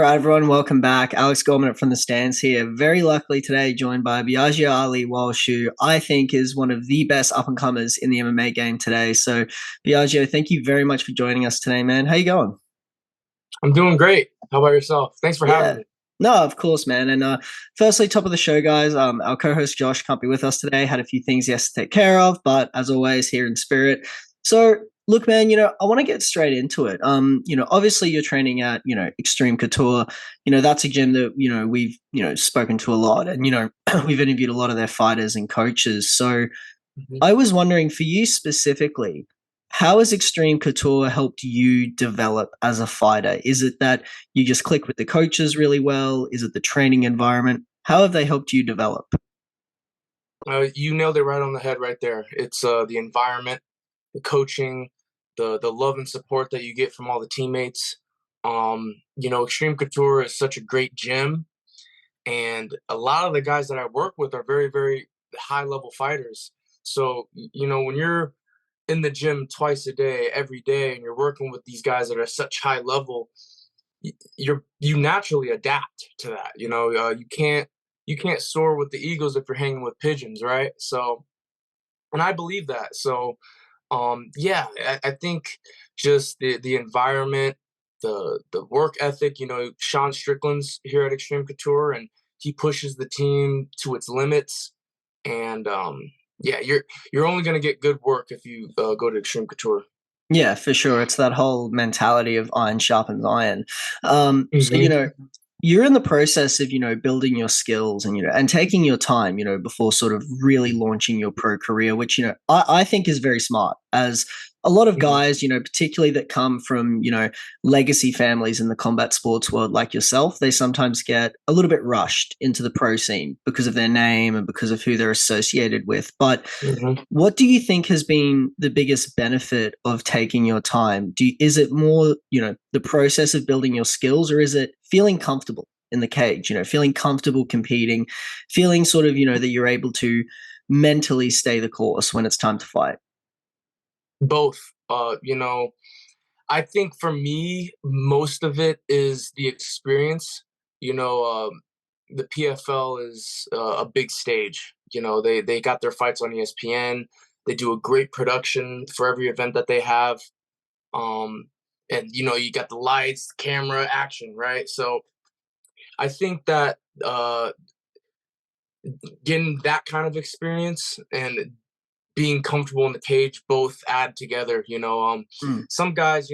All right, everyone, welcome back. Alex Gorman from the stands here. Very luckily today, joined by Biaggio Ali Walsh, who I think is one of the best up and comers in the MMA game today. So, Biaggio, thank you very much for joining us today, man. How you going? I'm doing great. How about yourself? Thanks for having Yeah. me. No, of course, man. And firstly, top of the show, guys. Our co-host Josh can't be with us today. Had a few things he has to take care of, but as always, here in spirit. So, look, man. I want to get straight into it. Obviously, you're training at Extreme Couture. That's a gym that we've spoken to a lot, and we've interviewed a lot of their fighters and coaches. So, Mhm. I was wondering for you specifically, how has Extreme Couture helped you develop as a fighter? Is it that you just click with the coaches really well? Is it the training environment? How have they helped you develop? You nailed it right on the head right there. It's the environment, the coaching, the love and support that you get from all the teammates. Extreme Couture is such a great gym, and a lot of the guys that I work with are very, very high level fighters. So, when you're in the gym twice a day, every day, and you're working with these guys that are such high level, you naturally adapt to that. You can't soar with the eagles if you're hanging with pigeons, right? So, and I believe that. So, yeah, I think just the environment, the work ethic. Sean Strickland's here at Extreme Couture, and he pushes the team to its limits. And yeah, you're only gonna get good work if you go to Extreme Couture. Yeah, for sure. It's that whole mentality of iron sharpens iron. So, Hmm. you're in the process of, building your skills and, and taking your time, before sort of really launching your pro career, which, I think is very smart as a lot of Hmm. guys, particularly that come from, legacy families in the combat sports world like yourself, they sometimes get a little bit rushed into the pro scene because of their name and because of who they're associated with. But Hmm. what do you think has been the biggest benefit of taking your time? Is it more, the process of building your skills, or is it feeling comfortable in the cage, feeling comfortable competing, feeling sort of, that you're able to mentally stay the course when it's time to fight? Both. I think for me, most of it is the experience. You know, the PFL is a big stage. They got their fights on ESPN. They do a great production for every event that they have. Um, and you got the lights, camera, action, right? So I think that getting that kind of experience and being comfortable in the cage both add together. Mm, Some guys,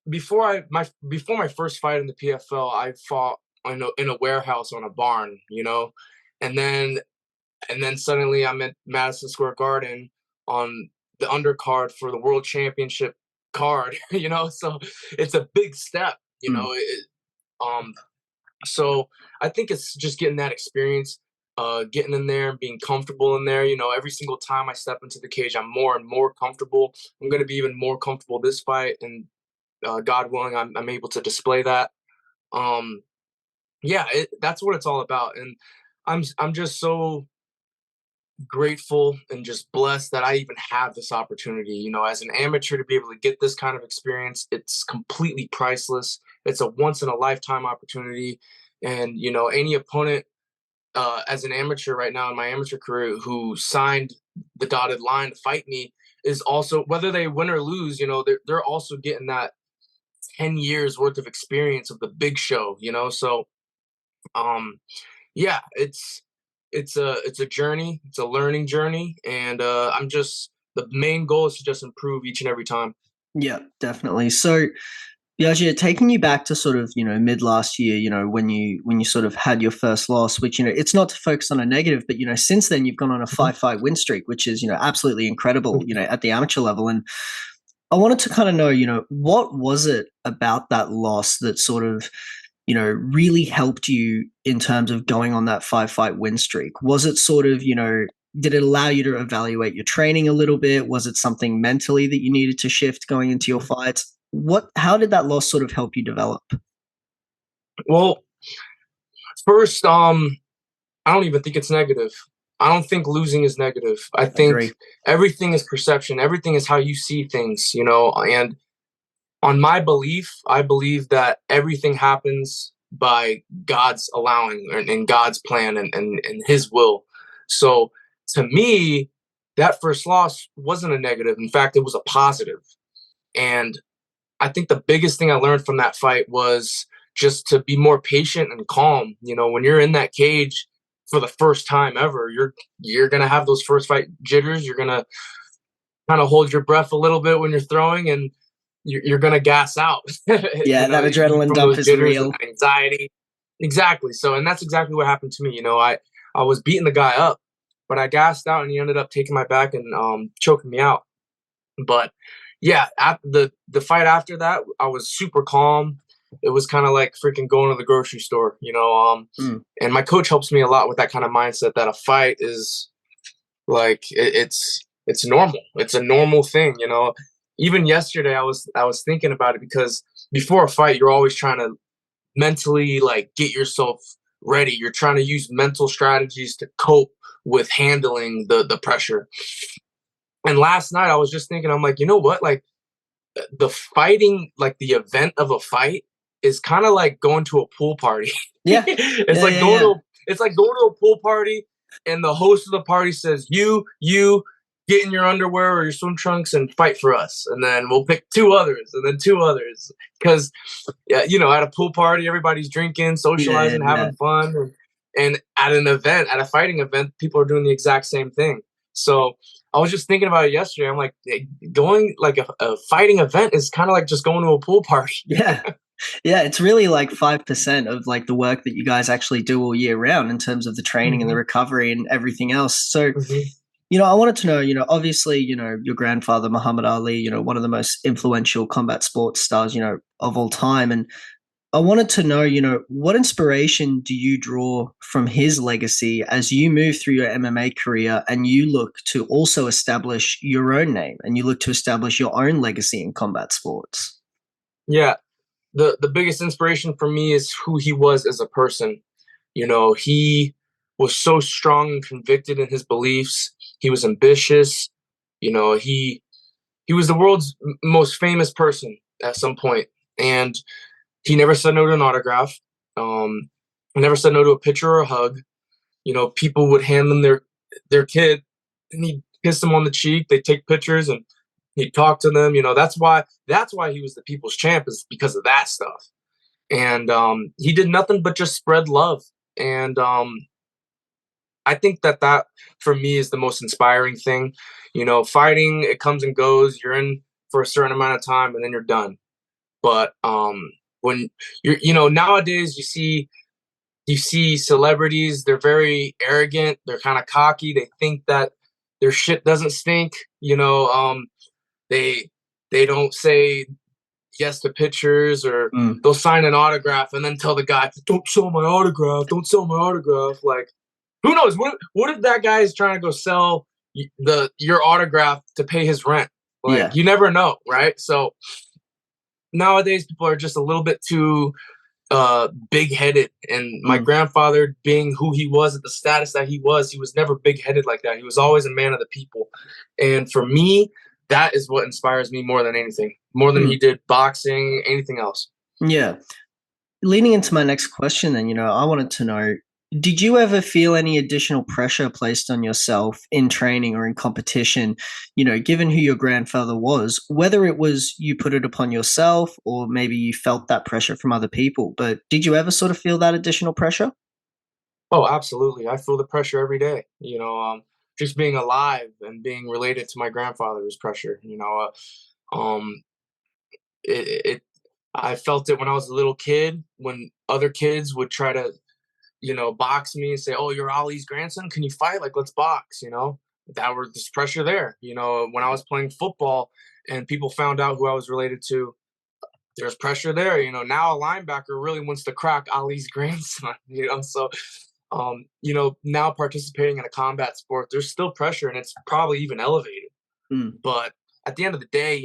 before my first fight in the PFL, I fought in a warehouse on a barn, and then suddenly I'm at Madison Square Garden on the undercard for the World Championship card, so it's a big step, mm. um, so I think it's just getting that experience, getting in there and being comfortable in there. Every single time I step into the cage, I'm more and more comfortable. I'm going to be even more comfortable this fight, and God willing, I'm able to display that. Um, yeah, that's what it's all about, and I'm just so grateful and just blessed that I even have this opportunity. As an amateur to be able to get this kind of experience, it's completely priceless. It's a once in a lifetime opportunity, and any opponent as an amateur right now in my amateur career who signed the dotted line to fight me is also, whether they win or lose, they're also getting that 10 years worth of experience of the big show, so um yeah, it's a journey, it's a learning journey, and I'm just the main goal is to just improve each and every time. Yeah, definitely. So, yeah, actually, taking you back to sort of mid last year, when you sort of had your first loss, which it's not to focus on a negative, but since then you've gone on a Mhm. 5-fight win streak, which is absolutely incredible, at the amateur level. And I wanted to kind of know, what was it about that loss that sort of really helped you in terms of going on that 5-fight win streak? Was it sort of did it allow you to evaluate your training a little bit? Was it something mentally that you needed to shift going into your fights? How did that loss sort of help you develop? Well, first, I don't even think it's negative. I don't think losing is negative. I think Agree. everything is perception. Everything is how you see things, and On my belief, I believe that everything happens by God's allowing and God's plan and His will. So to me, that first loss wasn't a negative. In fact, it was a positive. And I think the biggest thing I learned from that fight was just to be more patient and calm. You know, when you're in that cage for the first time ever, you're gonna have those first fight jitters. You're gonna kind of hold your breath a little bit when you're throwing, and you're gonna gas out. Yeah, that adrenaline From dump those is jitters and real. anxiety. Exactly. So, and that's exactly what happened to me. You know, I was beating the guy up, but I gassed out, and he ended up taking my back and choking me out. But yeah, at the fight after that, I was super calm. It was kind of like freaking going to the grocery store, you know. Mm. And my coach helps me a lot with that kind of mindset that a fight is like it's normal. It's a normal thing, you know. Even yesterday, I was thinking about it because before a fight, you're always trying to mentally like get yourself ready. You're trying to use mental strategies to cope with handling the pressure. And last night, I was just thinking, I'm like, you know what, like the fighting, like the event of a fight is kind of like going to a pool party. Yeah. it's Yeah, like yeah, going yeah. to it's like going to a pool party and the host of the party says, you get in your underwear or your swim trunks and fight for us. And then we'll pick two others and then two others. Because yeah, you know, at a pool party, everybody's drinking, Yeah, yeah, socializing, yeah. having fun. And at an event, at a fighting event, people are doing the exact same thing. So I was just thinking about it yesterday. I'm like, going like a fighting event is kind of like just going to a pool party. Yeah. Yeah, it's really like 5% of like the work that you guys actually do all year round in terms of the training and the hmm recovery and everything else. So, hmm I wanted to know, obviously, your grandfather, Muhammad Ali, one of the most influential combat sports stars, of all time. And I wanted to know, what inspiration do you draw from his legacy as you move through your MMA career and you look to also establish your own name and you look to establish your own legacy in combat sports? Yeah, the biggest inspiration for me is who he was as a person. You know, he was so strong and convicted in his beliefs. He was ambitious. You know, he was the world's most famous person at some point, and he never said no to an autograph. Um, never said no to a picture or a hug. You know, people would hand them their kid, and he'd kiss them on the cheek. They'd take pictures, and he'd talk to them. You know, that's why he was the people's champ, is because of that stuff. And he did nothing but just spread love. And I think that for me is the most inspiring thing. You know, fighting, it comes and goes. You're in for a certain amount of time, and then you're done. But when nowadays you see celebrities, they're very arrogant, they're kind of cocky, they think that their shit doesn't stink. They they don't say yes to pictures, or Mm, they'll sign an autograph and then tell the guy, don't sell my autograph, don't sell my autograph. Like, who knows, what if that guy is trying to go sell your autograph to pay his rent? Like, yeah. you never know, right? So nowadays people are just a little bit too big-headed, and my Mm, grandfather, being who he was at the status that he was never big-headed like that. He was always a man of the people. And for me, that is what inspires me more than anything, more than he mm, did boxing, anything else. yeah. Leading into my next question, then, I wanted to know, did you ever feel any additional pressure placed on yourself in training or in competition, given who your grandfather was, whether it was you put it upon yourself or maybe you felt that pressure from other people, but did you ever sort of feel that additional pressure? Oh, absolutely. I feel the pressure every day. Just being alive and being related to my grandfather is pressure. It I felt it when I was a little kid, when other kids would try to box me and say, "Oh, you're Ali's grandson. Can you fight? Like, let's box." That was this pressure there. When I was playing football and people found out who I was related to, there's pressure there. Now a linebacker really wants to crack Ali's grandson. So now participating in a combat sport, there's still pressure, and it's probably even elevated. Mm, But at the end of the day,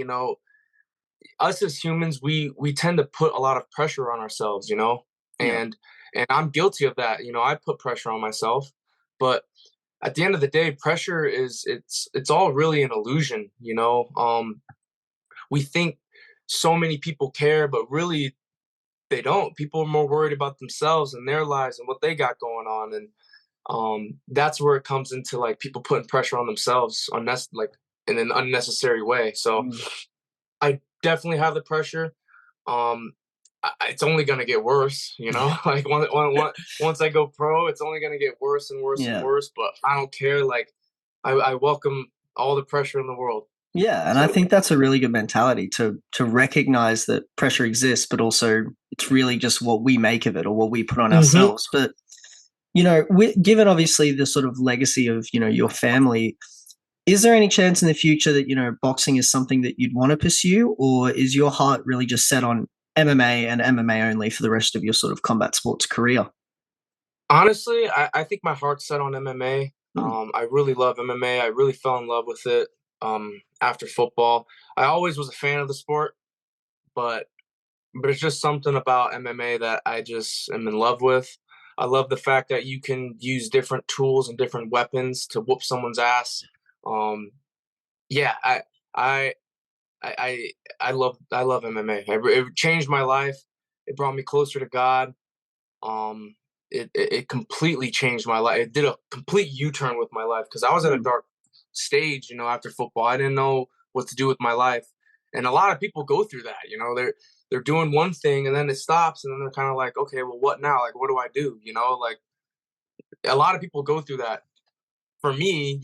us as humans, we tend to put a lot of pressure on ourselves, yeah. and I'm guilty of that. I put pressure on myself, but at the end of the day, pressure is it's all really an illusion. We think so many people care, but really they don't. People are more worried about themselves and their lives and what they got going on, and that's where it comes into like people putting pressure on themselves, like in an unnecessary way. So Mm. I definitely have the pressure. Um, it's only gonna get worse, you know. Like once I go pro, it's only gonna get worse and worse and Yeah. worse. But I don't care. Like I welcome all the pressure in the world. Yeah, and I So think that's a really good mentality to recognize that pressure exists, but also it's really just what we make of it or what we put on hmm ourselves. But given obviously the sort of legacy of your family, is there any chance in the future that boxing is something that you'd want to pursue, or is your heart really just set on MMA and MMA only for the rest of your sort of combat sports career? honestly, I think my heart's set on MMA. Mm, I really love MMA. I really fell in love with it after football. I always was a fan of the sport, but it's just something about MMA that I just am in love with. I love the fact that you can use different tools and different weapons to whoop someone's ass. Um, yeah, I, I, I, I love MMA. It changed my life. It brought me closer to God. Um, it completely changed my life. It did a complete U-turn with my life because I was at a mm, dark stage, after football. I didn't know what to do with my life. And a lot of people go through that, they're doing one thing and then it stops and then they're kind of like, okay, well what now? Like what do I do? Like a lot of people go through that. For me,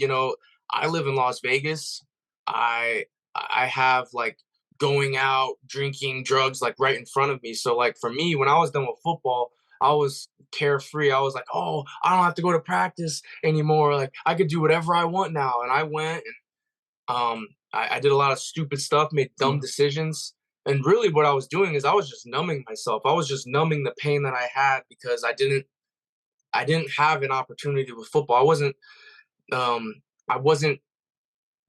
I live in Las Vegas. I I have like going out, drinking, drugs like right in front of me. So like for me, when I was done with football, I was carefree. I was like, oh, I don't have to go to practice anymore. Like I could do whatever I want now. And I went and I did a lot of stupid stuff, made dumb mm. decisions. And really what I was doing is I was just numbing myself. I was just numbing the pain that I had because I didn't have an opportunity with football. Um I wasn't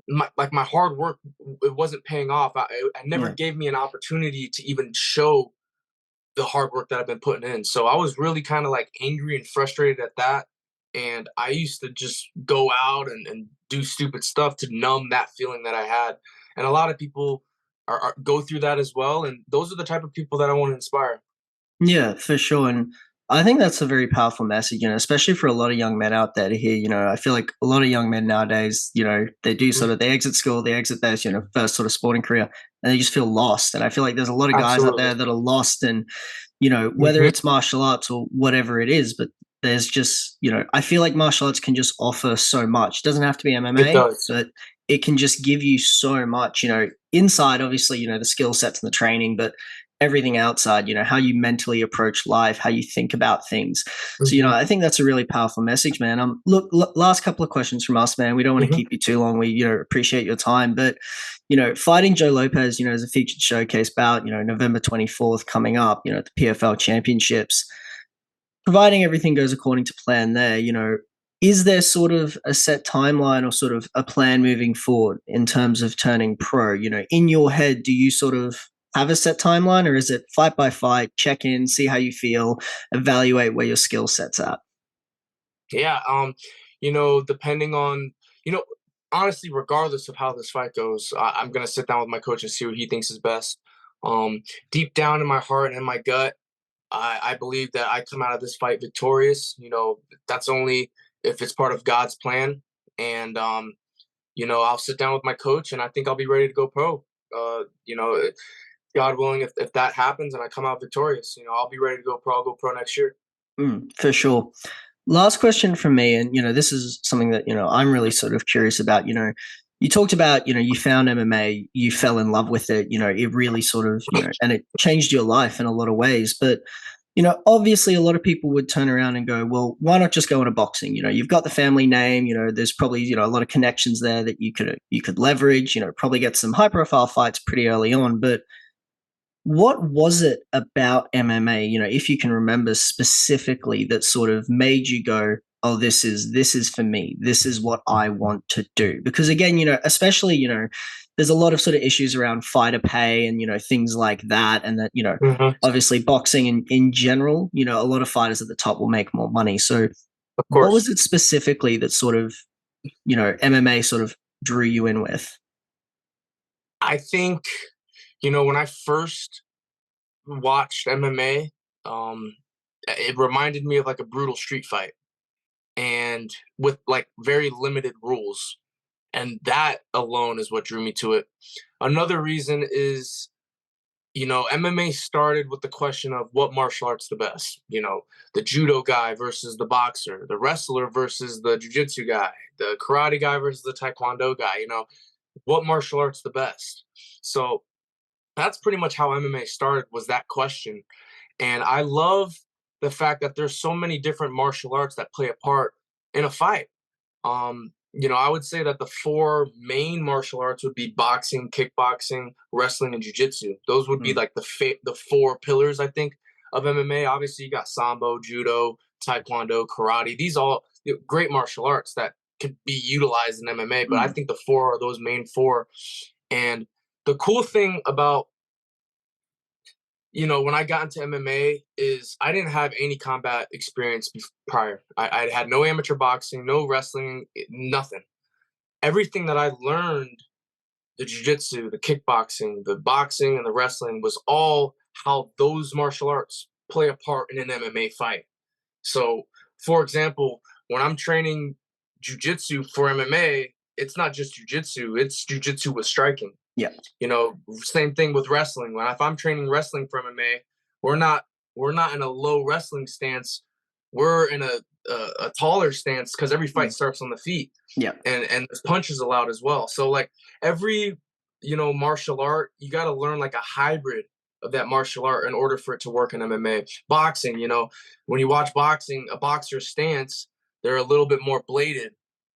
my hard work, it wasn't paying off. I never Yeah. gave me an opportunity to even show the hard work that I've been putting in. So I was really kind of like angry and frustrated at that. And I used to just go out and do stupid stuff to numb that feeling that I had. And a lot of people go through that as well. And those are the type of people that I want to inspire. Yeah, for sure. And I think that's a very powerful message, especially for a lot of young men out there to hear. I feel like a lot of young men nowadays, they do Mhm. sort of, they exit school, they exit their, first sort of sporting career, and they just feel lost. And I feel like there's a lot of guys out Absolutely. there that are lost and, whether hmm it's martial arts or whatever it is, but there's just, I feel like martial arts can just offer so much. It doesn't have to be It MMA, does. but it can just give you so much, inside, obviously, the skill sets and the training, but everything outside, how you mentally approach life, how you think about things. So, hmm I think that's a really powerful message, man. Look, last couple of questions from us, man. We don't want to hmm keep you too long. We, appreciate your time, but, fighting Joe Lopez, is a featured showcase bout, November 24th coming up, at the PFL championships, providing everything goes according to plan there, is there sort of a set timeline or sort of a plan moving forward in terms of turning pro? In your head, do you sort of have a set timeline, or is it fight by fight, check in, see how you feel, evaluate where your skill set's at? Yeah. Depending on, you know, honestly, regardless of how this fight goes, I'm gonna sit down with my coach and see what he thinks is best. Deep down in my heart and in my gut, I believe that I come out of this fight victorious. That's only if it's part of God's plan. And I'll sit down with my coach, and I think I'll be ready to go pro. God willing, if that happens and I come out victorious, I'll be ready to go pro. I'll go pro next year. For sure. Last question from me, and this is something that I'm really sort of curious about. You talked about you found MMA, you fell in love with it. It really sort of and it changed your life in a lot of ways. But obviously, a lot of people would turn around and go, well, why not just go into boxing? You've got the family name. There's probably a lot of connections there that you could leverage. Probably get some high profile fights pretty early on, but what was it about MMA, if you can remember specifically, that sort of made you go, "Oh, this is for me. This is what I want to do." Because again, especially, there's a lot of sort of issues around fighter pay and, things like that. And that, hmm obviously boxing in general, a lot of fighters at the top will make more money. So Of what course. was it specifically that sort of, MMA sort of drew you in with? I think When I first watched MMA, it reminded me of like a brutal street fight and with like very limited rules. And that alone is what drew me to it. Another reason is, MMA started with the question of what martial art's the best. The judo guy versus the boxer, the wrestler versus the jiu-jitsu guy, the karate guy versus the taekwondo guy. What martial art's the best? So that's pretty much how MMA started, was that question. And I love the fact that there's so many different martial arts that play a part in a fight. I would say that the four main martial arts would be boxing, kickboxing, wrestling, and jiu-jitsu. Those would be Mm, like the four pillars, I think, of MMA. Obviously, you got sambo, judo, taekwondo, karate. These all great martial arts that could be utilized in MMA. But I mm, think the four are those main four. And the cool thing about when I got into MMA is I didn't have any combat experience prior. I had no amateur boxing, no wrestling, nothing. Everything that I learned, the jiu-jitsu, the kickboxing, the boxing, and the wrestling, was all how those martial arts play a part in an MMA fight. So, for example, when I'm training jiu-jitsu for MMA, it's not just jiu-jitsu, it's jiu-jitsu with striking. yeah. Same thing with wrestling. If I'm training wrestling for MMA, we're not we're not in a low wrestling stance. We're in a taller stance because every fight Mm, starts on the feet, yeah. and there's punches allowed as well. So like every martial art, you got to learn like a hybrid of that martial art in order for it to work in MMA. Boxing, when you watch boxing, a boxer's stance, they're a little bit more bladed,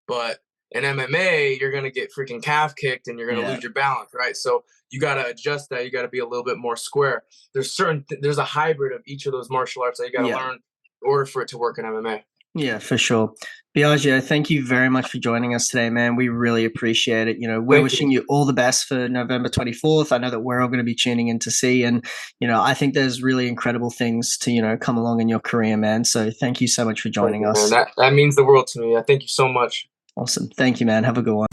but in MMA, you're gonna get freaking calf kicked and you're gonna Yeah. lose your balance, right? So you gotta adjust that. You gotta be a little bit more square. There's a hybrid of each of those martial arts that you gotta Yeah. learn in order for it to work in MMA. Yeah, for sure. Biagio, thank you very much for joining us today, man. We really appreciate it. We're Thank you. wishing you all the best for November 24th. I know that we're all going to be tuning in to see. And, I think there's really incredible things to, come along in your career, man. So thank you so much for Thank joining you, man. us. That means the world to me. I thank you so much. Awesome. Thank you, man. Have a good one.